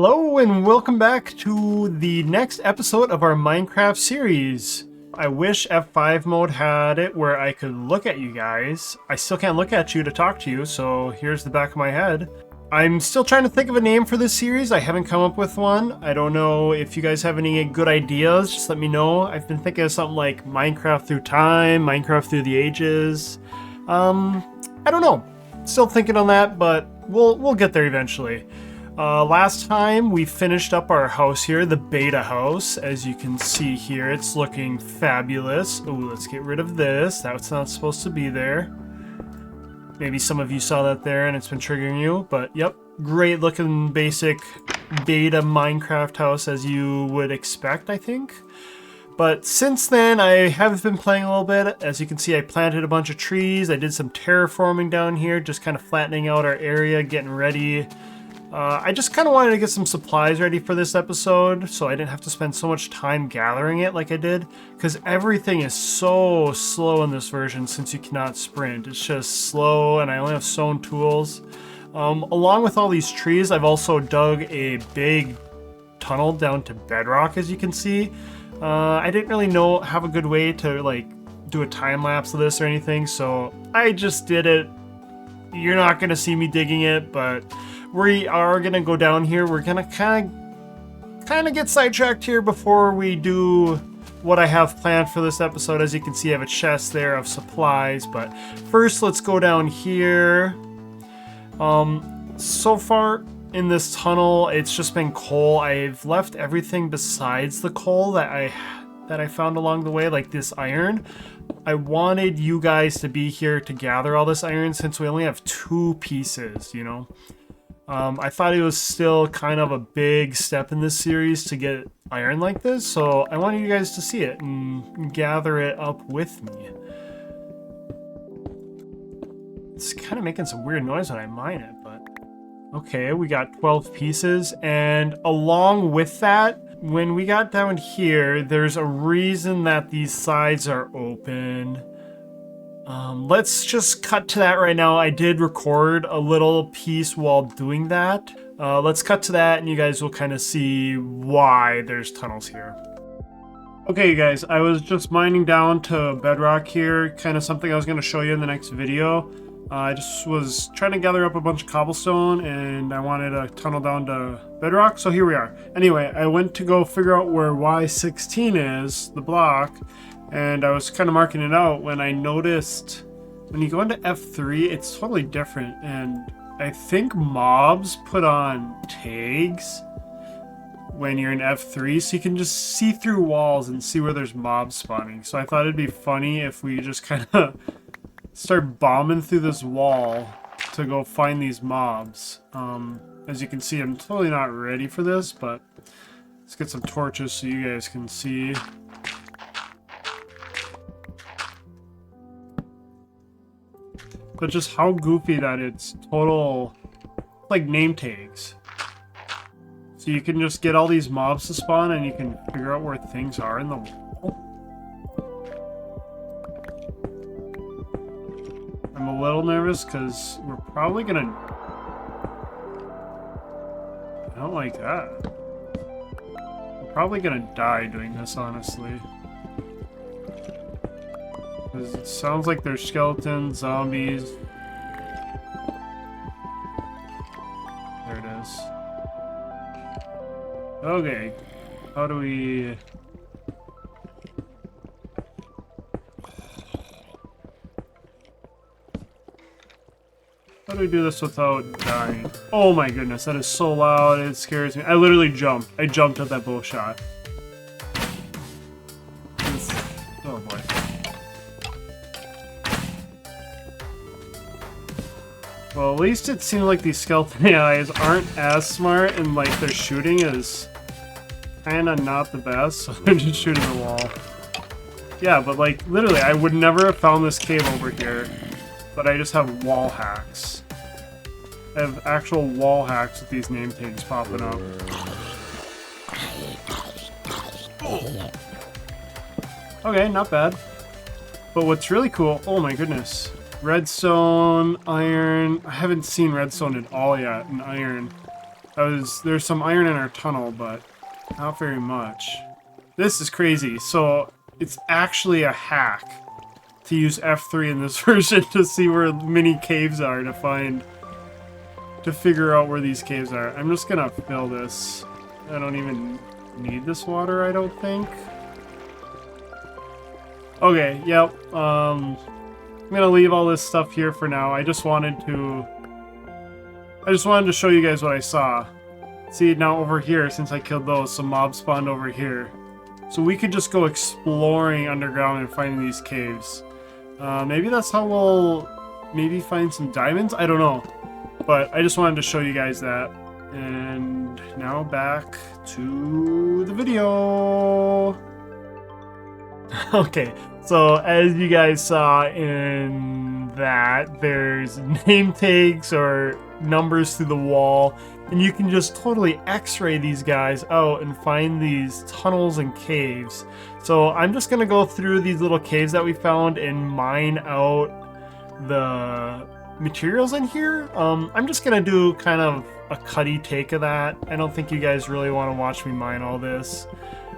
Hello and welcome back to the next episode of our Minecraft series. I wish F5 mode had it where I could look at you guys. I still can't look at you to talk to you, so here's the back of my head. I'm still trying to think of a name for this series. I haven't come up with one. I don't know if you guys have any good ideas. Just let me know. I've been thinking of something like Minecraft through time, Minecraft through the ages. I don't know. Still thinking on that, but we'll get there eventually. Last time we finished up our house here, the beta house. As you can see here, it's looking fabulous. Oh, let's get rid of this. That's not supposed to be there. Maybe some of you saw that there and it's been triggering you, but yep, great looking basic beta Minecraft house as you would expect, I think. But since then, I have been playing a little bit. As you can see, I planted a bunch of trees. I did some terraforming down here, just kind of flattening out our area, getting ready. I just kind of wanted to get some supplies ready for this episode, so I didn't have to spend so much time gathering it like I did, because everything is so slow in this version since you cannot sprint. It's just slow, and I only have stone tools. Along with all these trees, I've also dug a big tunnel down to bedrock, as you can see. I didn't really have a good way to like do a time lapse of this or anything, so I just did it. You're not going to see me digging it, but we are going to go down here. We're going to kind of get sidetracked here before we do what I have planned for this episode. As you can see, I have a chest there of supplies, but first let's go down here. So far in this tunnel, it's just been coal. I've left everything besides the coal that I found along the way, like this iron. I wanted you guys to be here to gather all this iron since we only have 2 pieces, you know. I thought it was still kind of a big step in this series to get iron like this, so I wanted you guys to see it and gather it up with me. It's kind of making some weird noise when I mine it, but okay, we got 12 pieces, and along with that, when we got down here, there's a reason that these sides are open. Let's just cut to that right now. I did record a little piece while doing that. Let's cut to that and you guys will kind of see why there's tunnels here. Okay, you guys, I was just mining down to bedrock here, kind of something I was going to show you in the next video. I just was trying to gather up a bunch of cobblestone and I wanted to tunnel down to bedrock, so here we are. Anyway, I went to go figure out where Y16 is, the block, and I was kind of marking it out when I noticed when you go into F3, it's totally different, and I think mobs put on tags when you're in F3, so you can just see through walls and see where there's mobs spawning. So I thought it'd be funny if we just kind of start bombing through this wall to go find these mobs. As you can see, I'm totally not ready for this, but let's get some torches so you guys can see. But just how goofy that it's total, like name tags. So you can just get all these mobs to spawn and you can figure out where things are in the wall. I'm a little nervous because we're probably gonna... I don't like that. We're probably gonna die doing this, honestly. Because it sounds like there's skeletons, zombies. There it is. Okay. How do we... How do we do this without dying? Oh my goodness, that is so loud, it scares me. I literally jumped. I jumped at that bow shot. Oh boy. Well, at least it seems like these skeleton AIs aren't as smart, and like their shooting is kinda not the best, so they're just shooting the wall. Yeah, but like literally I would never have found this cave over here, but I just have wall hacks. I have actual wall hacks with these name tags popping up. Okay, not bad. But what's really cool, oh my goodness. Redstone, iron. I haven't seen redstone at all yet, and iron. There's some iron in our tunnel, but not very much. This is crazy. So it's actually a hack to use F3 in this version to see where mini caves are to figure out where these caves are. I'm just gonna fill this. I don't even need this water, I don't think. Okay, yep. I'm gonna leave all this stuff here for now. I just wanted to show you guys what I saw. See, now over here, since I killed those, some mobs spawned over here. So we could just go exploring underground and finding these caves. Maybe that's how we'll maybe find some diamonds? I don't know. But I just wanted to show you guys that. And now back to the video. Okay, so as you guys saw in that, there's name tags or numbers through the wall, and you can just totally x-ray these guys out and find these tunnels and caves. So I'm just gonna go through these little caves that we found and mine out the materials in here. I'm just gonna do kind of a cutty take of that. I don't think you guys really want to watch me mine all this.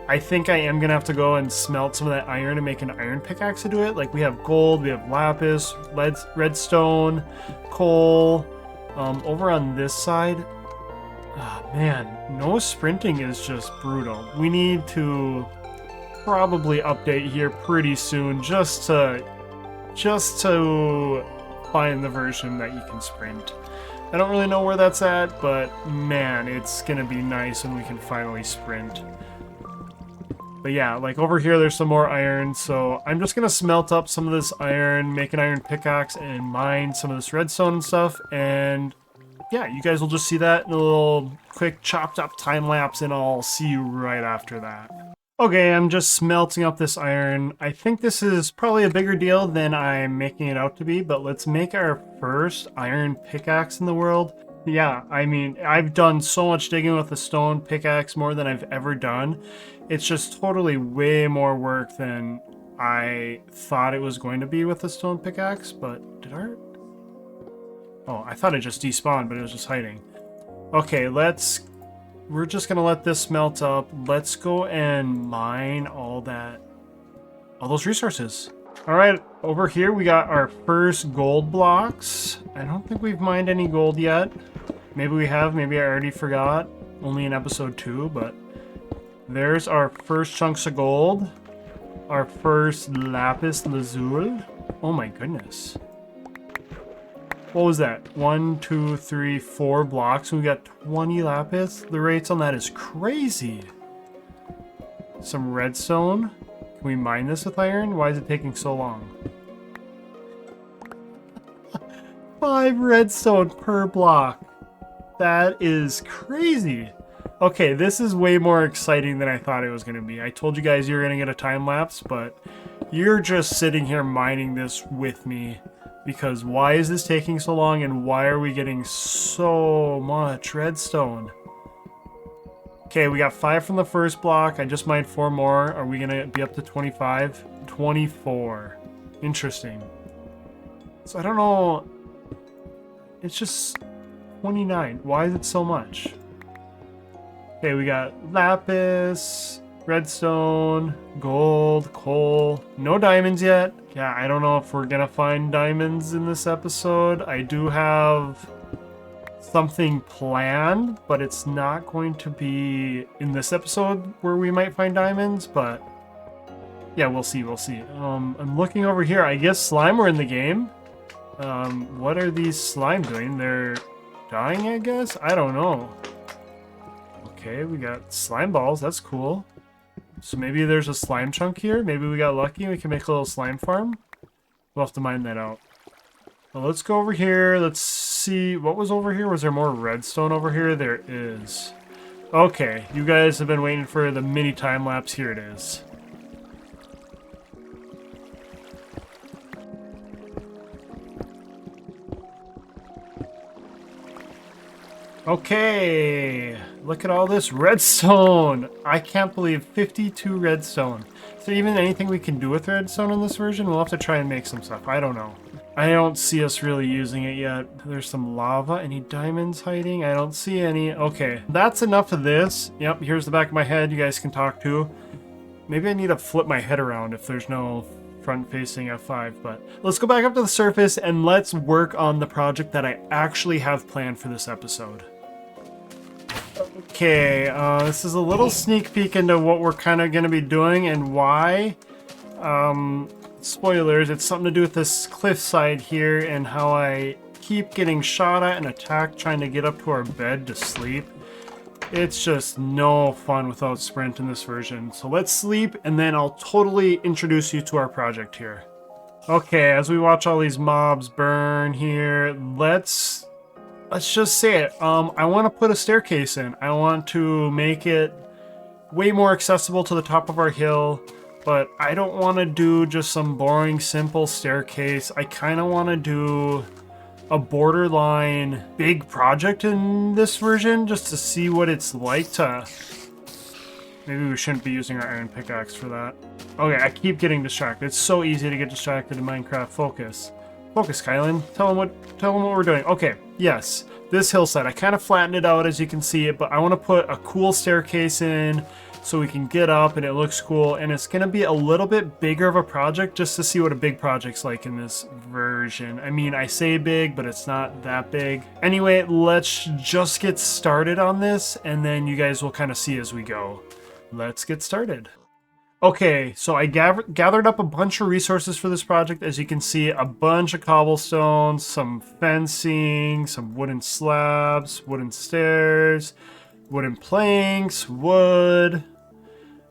I think I am gonna have to go and smelt some of that iron and make an iron pickaxe to do it. Like, we have gold, we have lapis, redstone, coal. Over on this side, man, no sprinting is just brutal. We need to probably update here pretty soon just to find the version that you can sprint. I don't really know where that's at, but man, it's gonna be nice when we can finally sprint. But yeah, like over here, there's some more iron, so I'm just gonna smelt up some of this iron, make an iron pickaxe, and mine some of this redstone and stuff, and yeah, you guys will just see that in a little quick chopped up time lapse, and I'll see you right after that. Okay, I'm just smelting up this iron. I think this is probably a bigger deal than I'm making it out to be, but let's make our first iron pickaxe in the world. Yeah, I mean, I've done so much digging with a stone pickaxe, more than I've ever done. It's just totally way more work than I thought it was going to be with a stone pickaxe, but did our... Oh, I thought it just despawned, but it was just hiding. Okay, we're just gonna let this melt up. Let's go and mine all those resources. All right, over here we got our first gold blocks. I don't think we've mined any gold yet. Maybe we have, maybe I already forgot. Only in episode 2, but there's our first chunks of gold. Our first lapis lazuli. Oh my goodness. What was that? 1, 2, 3, 4 blocks, and we got 20 lapis. The rates on that is crazy. Some redstone. Can we mine this with iron? Why is it taking so long? 5 redstone per block. That is crazy. Okay, this is way more exciting than I thought it was going to be. I told you guys you were going to get a time lapse, but you're just sitting here mining this with me. Because why is this taking so long, and why are we getting so much redstone? Okay, we got 5 from the first block. I just mined 4 more. Are we going to be up to 25? 24. Interesting. So I don't know. It's just 29. Why is it so much? Okay, we got lapis, redstone, gold, coal. No diamonds yet. Yeah, I don't know if we're gonna find diamonds in this episode. I do have something planned, but it's not going to be in this episode where we might find diamonds, but yeah, we'll see, we'll see. I'm looking over here. I guess slime were in the game. What are these slime doing? They're dying, I guess? I don't know. Okay, we got slime balls. That's cool. So maybe there's a slime chunk here. Maybe we got lucky and we can make a little slime farm. We'll have to mine that out. Well, let's go over here. Let's see. What was over here? Was there more redstone over here? There is. Okay, you guys have been waiting for the mini time lapse. Here it is. Okay, look at all this redstone. I can't believe 52 redstone. Is there even anything we can do with redstone in this version? We'll have to try and make some stuff. I don't know. I don't see us really using it yet. There's some lava. Any diamonds hiding? I don't see any. Okay, that's enough of this. Yep, here's the back of my head you guys can talk to. Maybe I need to flip my head around if there's no front-facing F5, but let's go back up to the surface and let's work on the project that I actually have planned for this episode. Okay, this is a little sneak peek into what we're kind of going to be doing and why. Spoilers, it's something to do with this cliffside here and how I keep getting shot at and attacked trying to get up to our bed to sleep. It's just no fun without sprint in this version. So let's sleep and then I'll totally introduce you to our project here. Okay, as we watch all these mobs burn here, let's just say it. I want to put a staircase in. I want to make it way more accessible to the top of our hill. But I don't want to do just some boring, simple staircase. I kind of want to do a borderline big project in this version just to see what it's like to... Maybe we shouldn't be using our iron pickaxe for that. Okay, I keep getting distracted. It's so easy to get distracted in Minecraft. Focus. Focus, Kylan. Tell him what we're doing. Okay, yes. This hillside. I kind of flattened it out as you can see it, but I want to put a cool staircase in so we can get up and it looks cool, and it's going to be a little bit bigger of a project just to see what a big project's like in this version. I mean, I say big, but it's not that big. Anyway, let's just get started on this, and then you guys will kind of see as we go. Let's get started. Okay, so I gathered up a bunch of resources for this project. As you can see, a bunch of cobblestones, some fencing, some wooden slabs, wooden stairs, wooden planks, wood.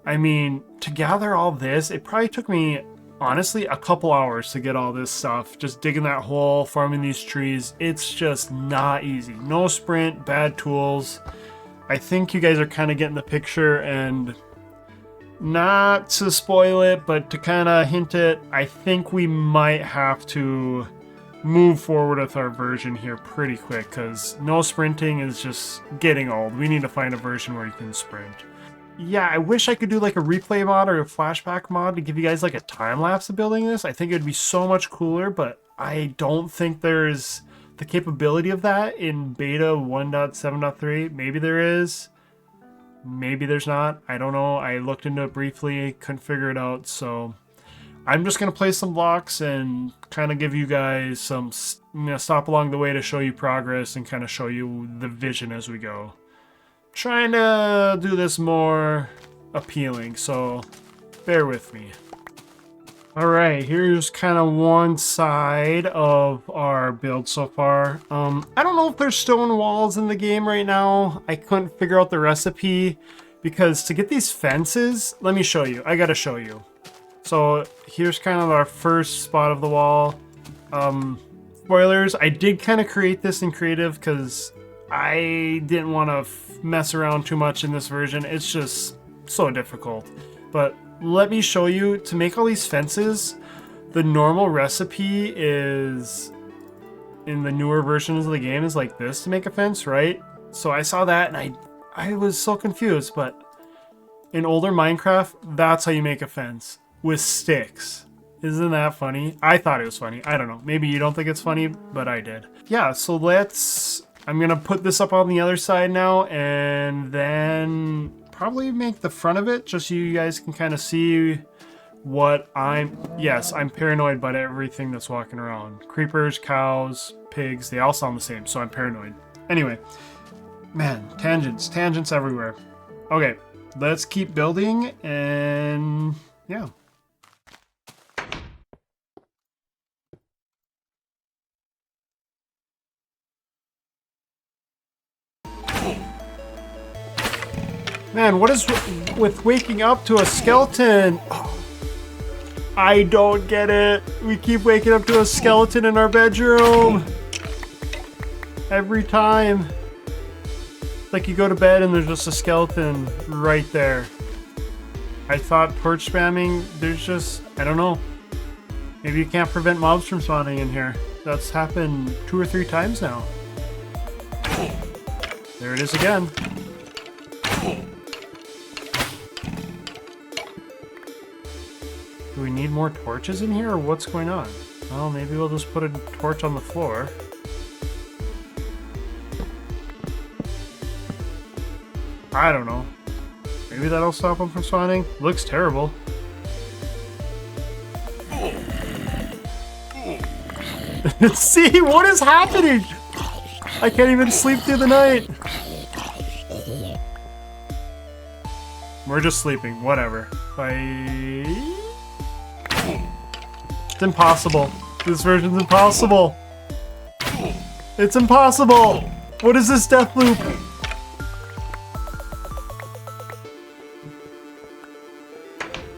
I mean, to gather all this, it probably took me, honestly, a couple hours to get all this stuff. Just digging that hole, farming these trees. It's just not easy. No sprint, bad tools. I think you guys are kind of getting the picture, and not to spoil it, but to kind of hint it, I think we might have to move forward with our version here pretty quick, because no sprinting is just getting old. We need to find a version where you can sprint. Yeah, I wish I could do like a replay mod or a flashback mod to give you guys like a time lapse of building this. I think it would be so much cooler, but I don't think there's the capability of that in beta 1.7.3. Maybe there is, maybe there's not. I don't know. I looked into it briefly, couldn't figure it out, so I'm just going to place some blocks and kind of give you guys some, stop along the way to show you progress and kind of show you the vision as we go. Trying to do this more appealing, so bear with me. Alright, here's kind of one side of our build so far. I don't know if there's stone walls in the game right now. I couldn't figure out the recipe, because to get these fences, let me show you. I gotta show you. So here's kind of our first spot of the wall. Spoilers, I did kind of create this in creative because I didn't want to mess around too much in this version. It's just so difficult. But let me show you, to make all these fences, the normal recipe is, in the newer versions of the game, is like this to make a fence, right? So I saw that and I was so confused, but in older Minecraft, that's how you make a fence. With sticks. Isn't that funny? I thought it was funny. I don't know. Maybe you don't think it's funny, but I did. Yeah, so I'm gonna put this up on the other side now, and then probably make the front of it just so you guys can kind of see what yes, I'm paranoid about everything that's walking around. Creepers, cows, pigs, they all sound the same, so I'm paranoid. Anyway, man, tangents everywhere. Okay, let's keep building, and yeah. Man, what is with waking up to a skeleton? Oh, I don't get it. We keep waking up to a skeleton in our bedroom. Every time. Like you go to bed and there's just a skeleton right there. I thought torch spamming, there's just, I don't know. Maybe you can't prevent mobs from spawning in here. That's happened 2 or 3 times now. There it is again. Do we need more torches in here, or what's going on? Well, maybe we'll just put a torch on the floor. I don't know. Maybe that'll stop them from spawning. Looks terrible. See, what is happening? I can't even sleep through the night. We're just sleeping, whatever. It's impossible. This version's impossible. It's impossible. What is this death loop?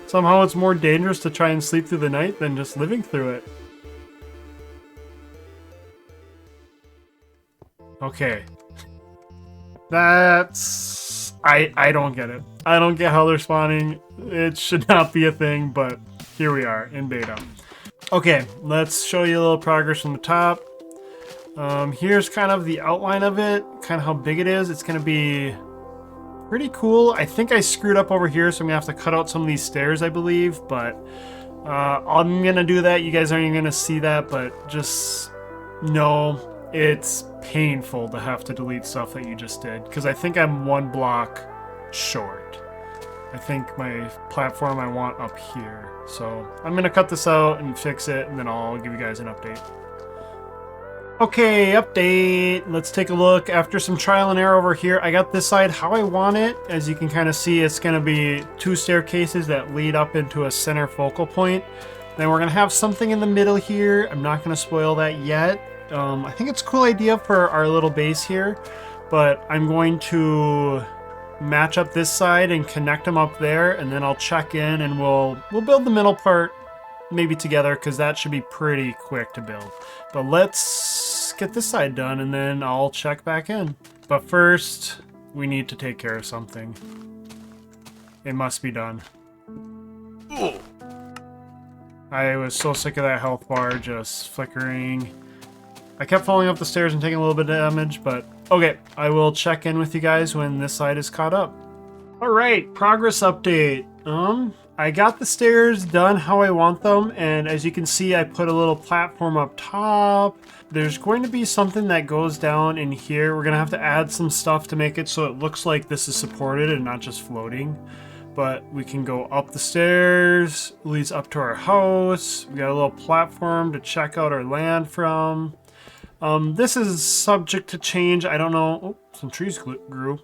Somehow it's more dangerous to try and sleep through the night than just living through it. Okay. That's... I don't get it. I don't get how they're spawning. It should not be a thing, but here we are in beta. Okay, let's show you a little progress from the top. Here's kind of the outline of it, kind of how big it is. It's going to be pretty cool. I think I screwed up over here, so I'm going to have to cut out some of these stairs, I believe, but I'm going to do that. You guys aren't even going to see that, but just know it's painful to have to delete stuff that you just did, because I think I'm one block short. I think my platform I want up here. So I'm going to cut this out and fix it, and then I'll give you guys an update. Okay, update. Let's take a look. After some trial and error over here, I got this side how I want it. As you can kind of see, it's going to be 2 staircases that lead up into a center focal point. Then we're going to have something in the middle here. I'm not going to spoil that yet. I think it's a cool idea for our little base here, but I'm going to match up this side and connect them up there, and then I'll check in and we'll build the middle part maybe together, because that should be pretty quick to build. But let's get this side done and then I'll check back in. But first, we need to take care of something. It must be done. I was so sick of that health bar just flickering. I kept falling up the stairs and taking a little bit of damage, but okay, I will check in with you guys when this side is caught up. All right, progress update. I got the stairs done how I want them, and as you can see, I put a little platform up top. There's going to be something that goes down in here. We're gonna have to add some stuff to make it so it looks like this is supported and not just floating. But we can go up the stairs, it leads up to our house. We got a little platform to check out our land from. This is subject to change. I don't know. Oh, some trees grew.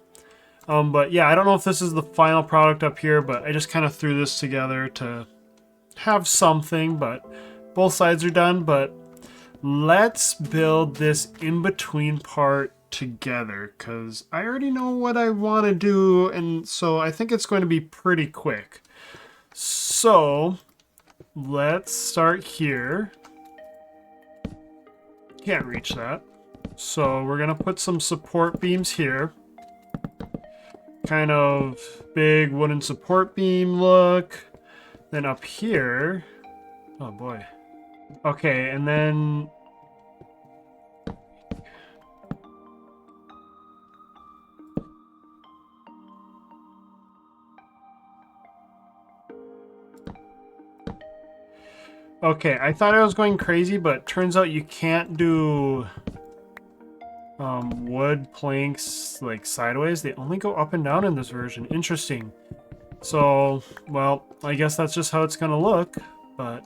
But yeah, I don't know if this is the final product up here, but I just kind of threw this together to have something, but both sides are done. But let's build this in-between part together, because I already know what I want to do, and so I think it's going to be pretty quick. So let's start here. Can't reach that. So we're going to put some support beams here. Kind of big wooden support beam look. Then up here, oh boy. Okay, and then okay, I thought I was going crazy, but turns out you can't do wood planks like sideways. They only go up and down in this version. Interesting. So, well, I guess that's just how it's gonna look, but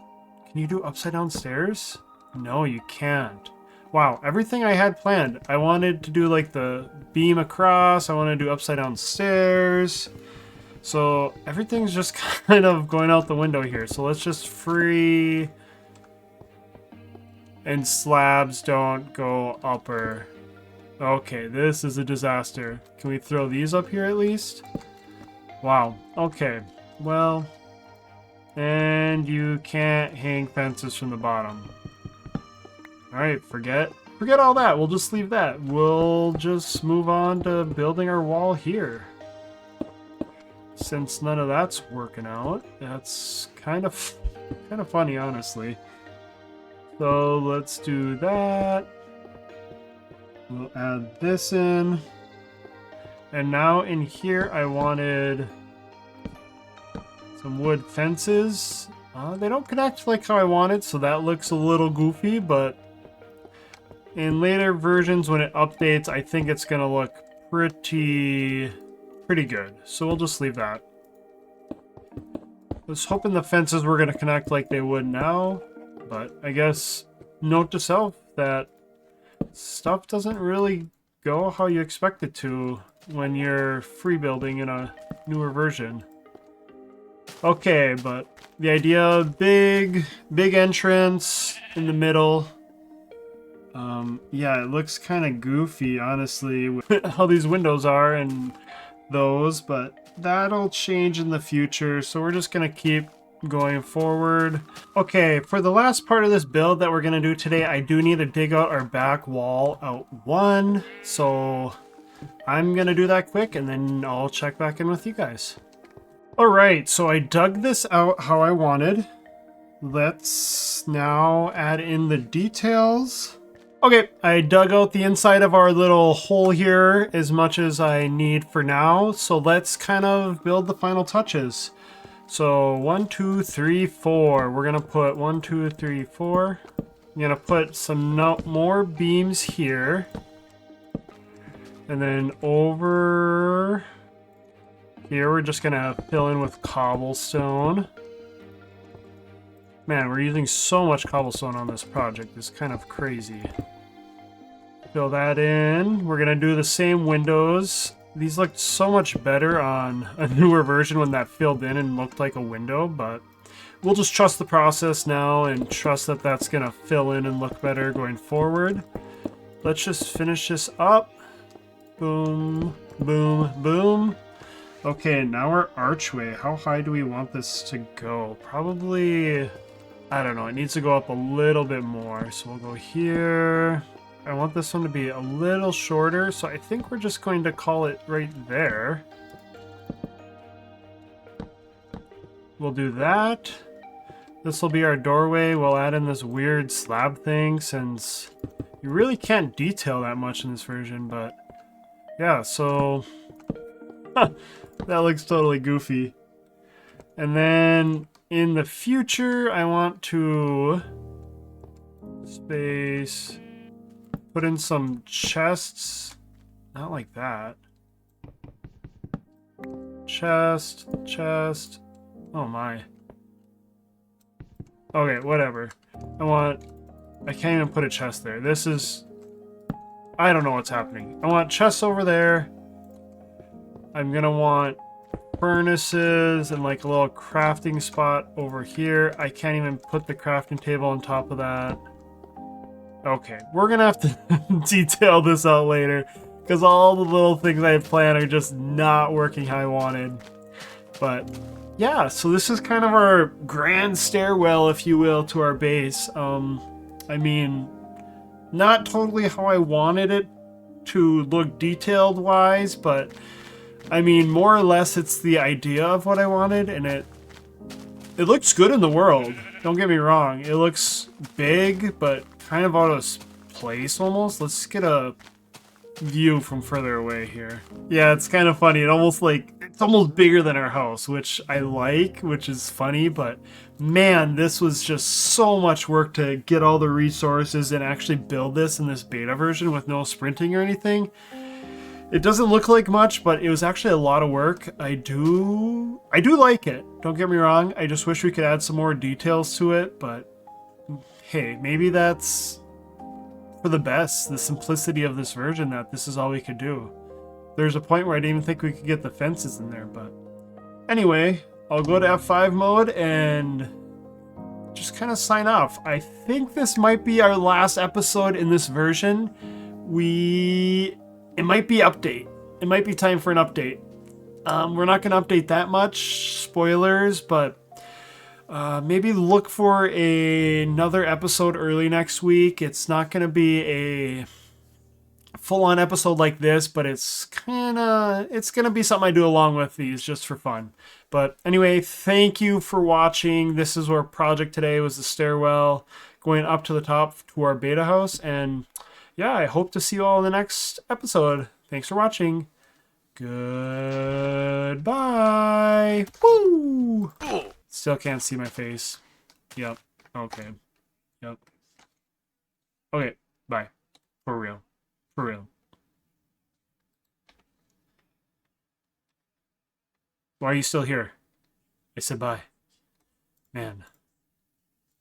can you do upside down stairs? No, you can't. Wow, everything I had planned. I wanted to do like the beam across, I want to do upside down stairs. So everything's just kind of going out the window here. So let's just free, and slabs don't go upper. Okay, this is a disaster. Can we throw these up here at least? Wow, okay, well, and you can't hang fences from the bottom. Alright, forget all that. We'll just leave that. We'll just move on to building our wall here. Since none of that's working out, that's kind of funny, honestly. So let's do that. We'll add this in. And now in here I wanted some wood fences. They don't connect like how I wanted, so that looks a little goofy, but in later versions when it updates, I think it's gonna look pretty good. So we'll just leave that. I was hoping the fences were gonna connect like they would now, but I guess note to self that stuff doesn't really go how you expect it to when you're free building in a newer version. Okay, but the idea, big entrance in the middle. Yeah, it looks kind of goofy, honestly, with how these windows are and those, but that'll change in the future, so we're just gonna keep going forward. Okay, for the last part of this build that we're gonna do today, I do need to dig out our back wall out one, so I'm gonna do that quick and then I'll check back in with you guys. Alright, so I dug this out how I wanted. Let's now add in the details. Okay, I dug out the inside of our little hole here as much as I need for now, so let's kind of build the final touches. So 1, 2, 3, 4. We're gonna put 1, 2, 3, 4. I'm gonna put some more beams here. And then over here, we're just gonna fill in with cobblestone. Man, we're using so much cobblestone on this project. It's kind of crazy. Fill that in. We're gonna do the same windows. These looked so much better on a newer version when that filled in and looked like a window, but we'll just trust the process now and trust that that's gonna fill in and look better going forward. Let's just finish this up. Boom, boom, boom. Okay, now our archway. How high do we want this to go? Probably, I don't know, it needs to go up a little bit more. So we'll go here. I want this one to be a little shorter, so I think we're just going to call it right there. We'll do that. This will be our doorway. We'll add in this weird slab thing since you really can't detail that much in this version, but yeah, so that looks totally goofy. And then in the future, I want to space, put in some chests, not like that. Chest, oh my. Okay, whatever. I can't even put a chest there. This is, I don't know what's happening. I want chests over there. I'm gonna want furnaces and like a little crafting spot over here. I can't even put the crafting table on top of that. Okay, we're gonna have to detail this out later because all the little things I had planned are just not working how I wanted. But yeah, so this is kind of our grand stairwell, if you will, to our base. I mean, not totally how I wanted it to look detailed wise, but I mean, more or less it's the idea of what I wanted, and it looks good in the world. Don't get me wrong. It looks big, but kind of out of place almost. Let's get a view from further away here. Yeah, it's kind of funny. It's almost bigger than our house, which I like, which is funny, but man, this was just so much work to get all the resources and actually build this in this beta version with no sprinting or anything. It doesn't look like much, but it was actually a lot of work. I do like it. Don't get me wrong. I just wish we could add some more details to it, but hey, maybe that's for the best, the simplicity of this version, that this is all we could do. There's a point where I didn't even think we could get the fences in there, but anyway, I'll go to F5 mode and just kind of sign off. I think this might be our last episode in this version. It might be update. It might be time for an update. We're not going to update that much, spoilers, but maybe look for another episode early next week. It's not going to be a full-on episode like this, but it's going to be something I do along with these just for fun. But anyway, thank you for watching. This is our project today, was the stairwell going up to the top to our beta house. And yeah, I hope to see you all in the next episode. Thanks for watching. Goodbye. Woo! Still can't see my face. Yep. Okay. Yep. Okay. Bye. For real. For real. Why are you still here? I said bye. Man.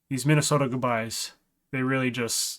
These Minnesota goodbyes. They really just